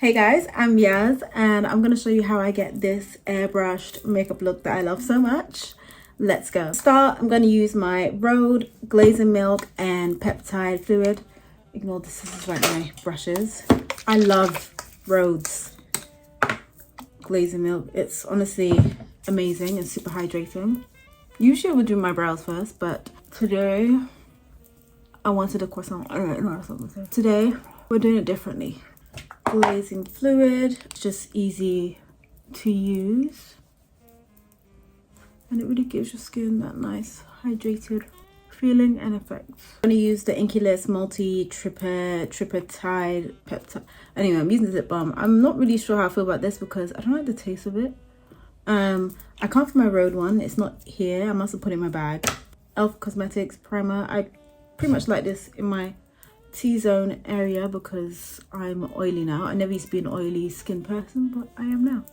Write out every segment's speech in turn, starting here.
Hey guys, I'm Yaz and I'm going to show you how I get this airbrushed makeup look that I love so much. Let's go. To start, I'm going to use my RHODE Glazing Milk and Peptide Fluid. Ignore this is right my brushes. I love RHODE's Glazing Milk. It's honestly amazing and super hydrating. Usually I would do my brows first, but today I wanted a croissant. Today we're doing it differently. Glazing fluid, just easy to use, and it really gives your skin that nice hydrated feeling and effect. I'm going to use the Inkless multi tripeptide peptide. Anyway, I'm using the lip balm. I'm not really sure how I feel about this because I don't like the taste of it. I can't find my RHODE one. It's not here. I must have put it in my bag. Cosmetics primer. I pretty much like this in my T-zone area because I'm oily now. I never used to be an oily skin person, but I am now.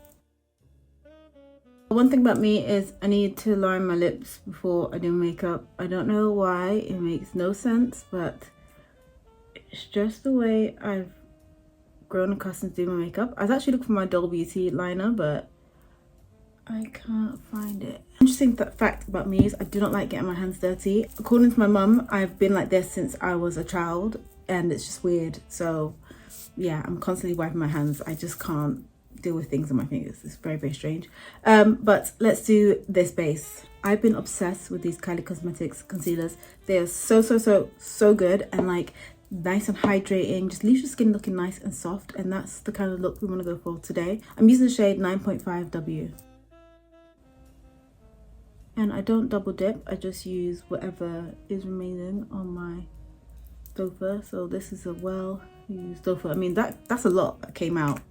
One thing about me is I need to line my lips before I do makeup. I don't know why, it makes no sense, but it's just the way I've grown accustomed to doing my makeup. I was actually looking for my Huda Beauty liner, but I can't find it. Interesting fact about me is I do not like getting my hands dirty. According to my mum, I've been like this since I was a child and it's just weird. So yeah, I'm constantly wiping my hands. I just can't deal with things on my fingers. It's very, very strange. But let's do this base. I've been obsessed with these Kylie Cosmetics concealers. They are so good and like nice and hydrating. Just leaves your skin looking nice and soft, and that's the kind of look we want to go for today. I'm using the shade 9.5W. And I don't double dip, I just use whatever is remaining on my dofer. So this is a well-used dofer. I mean, that's a lot that came out,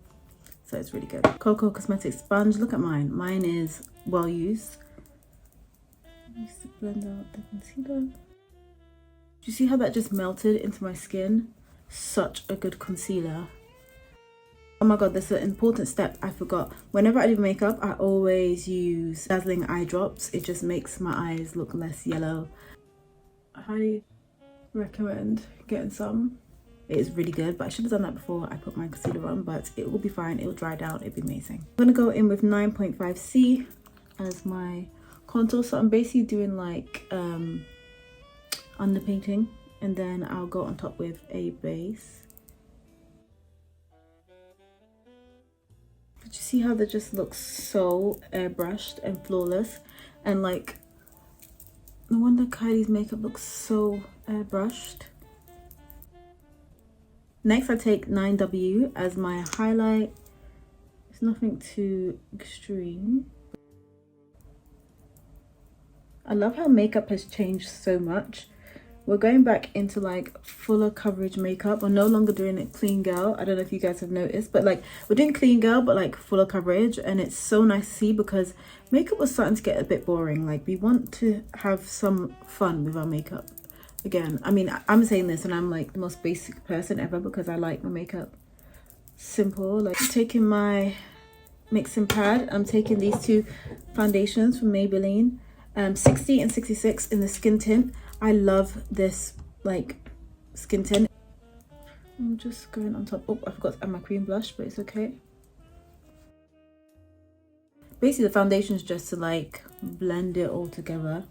so it's really good. Coco Cosmetics sponge, look at mine. Mine is well-used. I used to blend out the concealer. Do you see how that just melted into my skin? Such a good concealer. Oh my god, there's an important step I forgot. Whenever I do makeup, I always use dazzling eye drops. It just makes my eyes look less yellow. I highly recommend getting some. It is really good, but I should have done that before I put my concealer on, but it will be fine. It will dry down. It'll be amazing. I'm gonna go in with 9.5C as my contour. So I'm basically doing like underpainting, and then I'll go on top with a base. But you see how that just looks so airbrushed and flawless, and like no wonder Kylie's makeup looks so airbrushed. Next I take 9W as my highlight. It's nothing too extreme. I love how makeup has changed so much. We're going back into like fuller coverage makeup. We're no longer doing it clean girl. I don't know if you guys have noticed, but like we're doing clean girl but like fuller coverage, and it's so nice to see because makeup was starting to get a bit boring. Like we want to have some fun with our makeup again. I mean, I'm saying this and I'm like the most basic person ever because I like my makeup simple. Like taking my mixing pad, I'm taking these two foundations from Maybelline, 60 and 66 in the skin tint. I love this like skin tint. I'm just going on top. Oh, I forgot to add my cream blush, but it's okay. Basically the foundation is just to like blend it all together.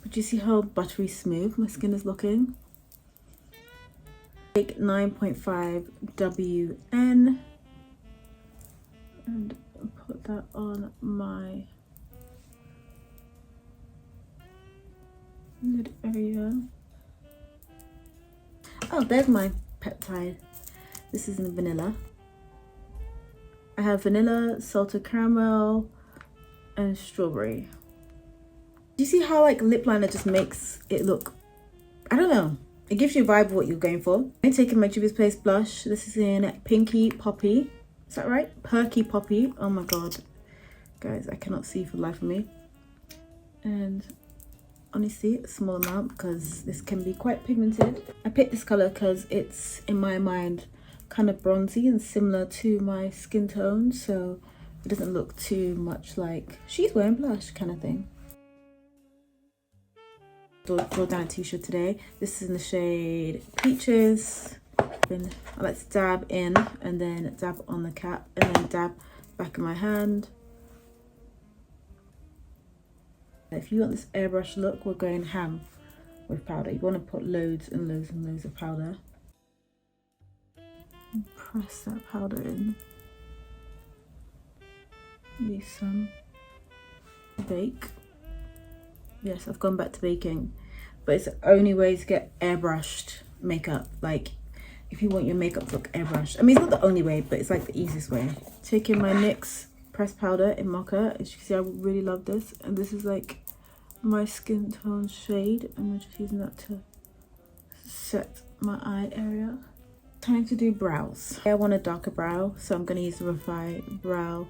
But you see how buttery smooth my skin is looking? Take 9.5 WN and put that on my lid area. Oh, there's my peptide. This is in vanilla. I have vanilla, salted caramel, and strawberry. Do you see how like lip liner just makes it look, I don't know, it gives you a vibe of what you're going for. I'm taking my Juvias blush. This is in Pinky Poppy. Is that right? Perky Poppy. Oh my god. Guys, I cannot see for the life of me. And honestly, a small amount because this can be quite pigmented. I picked this color because it's, in my mind, kind of bronzy and similar to my skin tone, so it doesn't look too much like she's wearing blush kind of thing. Jordanaticia today. This is in the shade Peaches. I like to dab in and then dab on the cap and then dab back in my hand. If you want this airbrush look, we're going ham with powder. You want to put loads and loads and loads of powder. And press that powder in. Use some. Bake. Yes, I've gone back to baking, but it's the only way to get airbrushed makeup. Like, if you want your makeup to look airbrushed, I mean, it's not the only way, but it's like the easiest way. Taking my NYX pressed powder in Mocha. As you can see, I really love this, and this is like my skin tone shade, and I'm just using that to set my eye area. Time to do brows. I want a darker brow, so I'm going to use the Refy Brow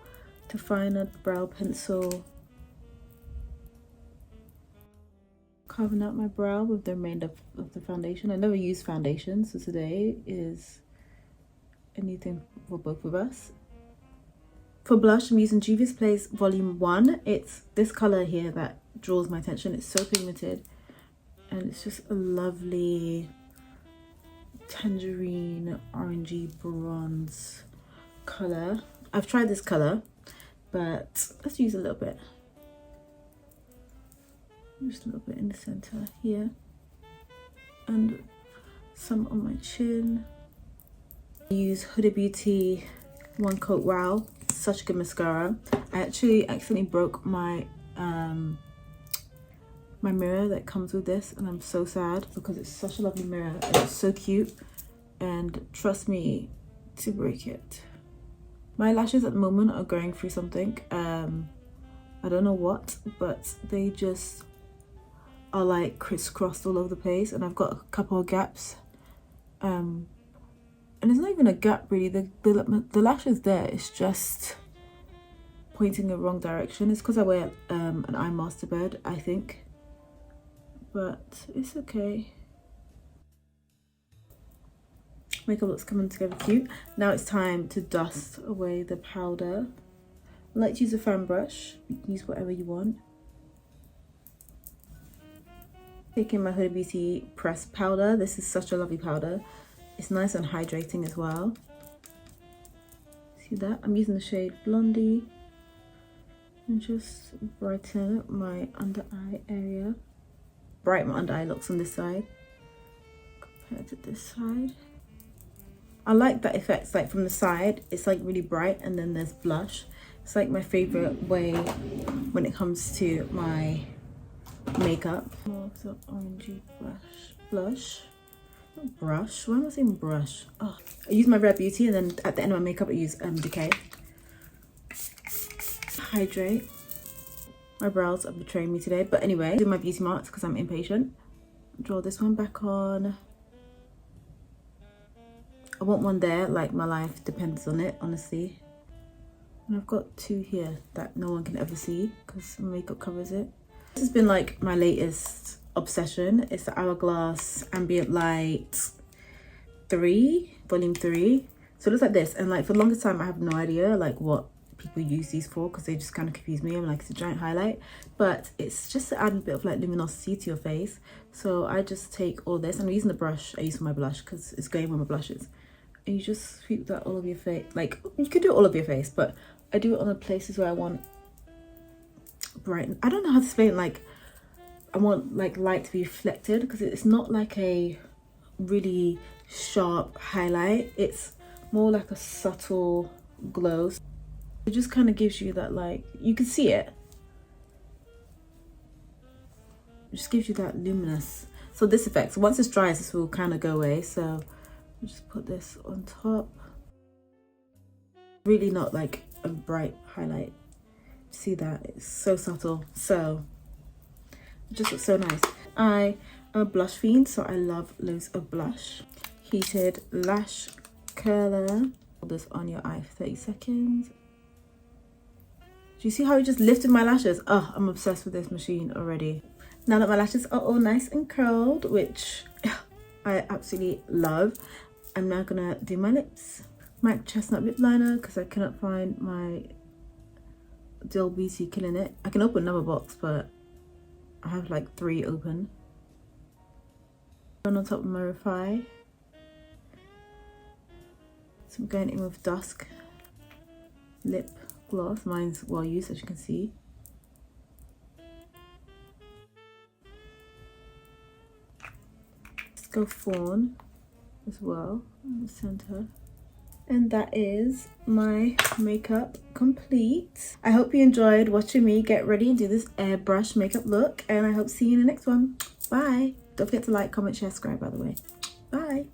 Definer Brow Pencil. Carving out my brow with the remainder of the foundation. I never use foundation, so today is anything for both of us. For blush, I'm using Juvias Place Volume 1. It's this color here that draws my attention. It's so pigmented, and it's just a lovely tangerine orangey bronze color. I've tried this color, but let's use a little bit. Just a little bit in the center here, and some on my chin. I use Huda Beauty One Coat Wow. Such a good mascara. I actually accidentally broke my my mirror that comes with this, and I'm so sad because it's such a lovely mirror and it's so cute, and trust me to break it. My lashes at the moment are going through something. I don't know what, but they just are like crisscrossed all over the place, and I've got a couple of gaps, and it's not even a gap really. The lash is there, it's just pointing the wrong direction. It's because I wear an eye master bed, I think, but it's okay. Makeup looks coming together cute. Now it's time to dust away the powder. I like to use a fan brush. You can use whatever you want. Taking my Huda Beauty pressed powder. This is such a lovely powder. It's nice and hydrating as well. See that? I'm using the shade Blondie, and just brighten my under eye area. Brighten my under eye looks on this side compared to this side. I like that effect, like from the side, it's like really bright, and then there's blush. It's like my favorite way when it comes to my makeup. More of the orangey blush. Not brush. Why am I saying brush? Oh, I use my Rare Beauty, and then at the end of my makeup I use Decay. Hydrate. My brows are betraying me today, but anyway, do my beauty marks because I'm impatient. Draw this one back on. I want one there, like my life depends on it, honestly. And I've got two here that no one can ever see because makeup covers it. This has been like my latest obsession. It's the Hourglass Ambient Light 3, Volume 3. So it looks like this, and like for the longest time I have no idea like what people use these for because they just kind of confuse me. I'm like, it's a giant highlight, but it's just to add a bit of like luminosity to your face. So I just take all this, and I'm using the brush I use for my blush because it's going with my blushes, and you just sweep that all over your face. Like, you could do it all over your face, but I do it on the places where I want bright. I don't know how to explain it. Like, I want like light to be reflected because it's not like a really sharp highlight. It's more like a subtle glow. It just kind of gives you that, like, you can see it. It just gives you that luminous. So this effect, so once it's dry, this will kind of go away. So I'll just put this on top. Really not like a bright highlight. See that? It's so subtle. So it just looks so nice. I am a blush fiend, so I love loads of blush. Heated lash curler. Hold this on your eye for 30 seconds. Do you see how it just lifted my lashes? Oh, I'm obsessed with this machine already. Now that my lashes are all nice and curled, which I absolutely love, I'm now gonna do my lips. MAC Chestnut lip liner because I cannot find my Dill Beauty Killing It. I can open another box, but I have like 3 open. On top of my Refy. I'm going in with Dusk lip gloss. Mine's well used, as you can see. Let's go Fawn as well in the center. And that is my makeup complete. I hope you enjoyed watching me get ready and do this airbrush makeup look, and I hope to see you in the next one. Bye. Don't forget to like, comment, share, subscribe, by the way. Bye.